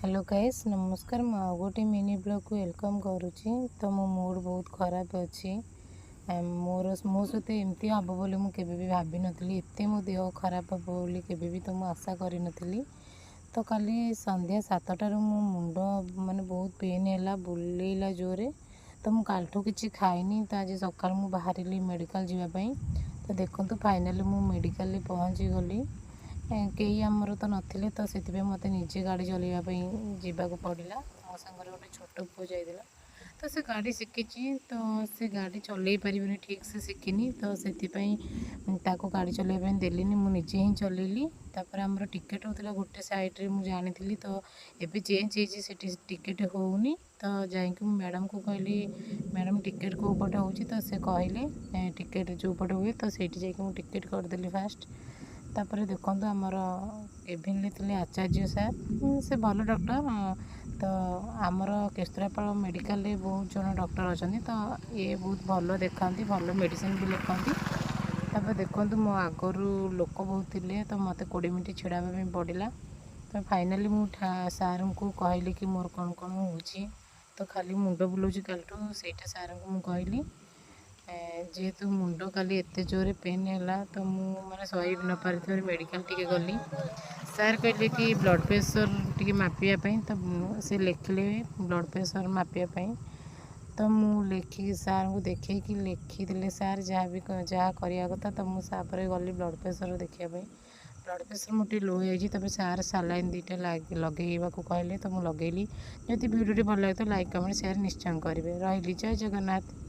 Hello guys नमस्कार मु गोटे मिनी ब्लॉग को वेलकम करुच्ची। तो मो मूड बहुत खराब अच्छी मोर मो सहित एमती हम बोली मुझे भी भाभी नी एत मो देह खराब हम बोली केबी तो मुझे आशा करी नथिली। तो काली संध्या 7टार मो मुंड माने बहुत पेन है बुलेला जोरे। तो मु कालठू किसी खाइनी। तो आज सकाल मु बाहरी मेडिकल जावाई। तो देखो फाइनाली मु मेडिकल पहुँची गली। कई आमर तो नथिले तो से मत निजे गाड़ी चलवाई जावाक पड़ा। मो सांगे गोटे छोट पुओ जाइला तो से गाड़ी शिखी। तो से गाड़ी चल पारे ठीक से शिखिनी। तो से गाड़ी चलवाई देलीनी मुझे ही चलैली। तापर आमर टिकेट होता गोटे सैड्रे मुझे जानी। तो ये चेंज हो टिकेट होनी। तो जाकि मैडम को कहली मैडम टिकेट कौ पटे हो। तो से कहले टिकेट जो पटे हुए तो से जाकि टिकेट करदेली फास्ट। तापर देखो आमर केबिन थे आचार्य सार से भल डॉक्टर। तो आमर केस्त्रापाल मेडिकल बहुत जन डॉक्टर अच्छा। तो ये बहुत भल देखा भल मेडिसिन भी लिखती। तापर देखो मो आगरू लोक बहुत थे तो मत 20 मिनट छिड़ापी पड़ा। तो फाइनाली मुझे सार को कहली कि मोर कौन कौन हो। तो खाली मुंड बुलाऊँ कालठू सेटा सार को मुझे कहली जेहेतु मुंड काली एत जोरे पेन है। तो मुझे सही न पारि मेडिकल टी गली। सार कहले कि ब्लड प्रेशर टी मापियापाई। तो से लिखले ब्लड प्रेशर मापियापाई। तो मु लिखिक सार को देखे कि लिखी सार जहाँ भी जहाँ करवा कथा। तो मुझे गली ब्लड प्रेशर देखापी। ब्लड प्रेशर मोटे लो है। सार सालाइन 2टा लगे कहले। तो मुझे लगेली। जदि भिडियो भल लगे तो लाइक कमेंट शेयर निश्चय करेंगे। रही जय जगन्नाथ।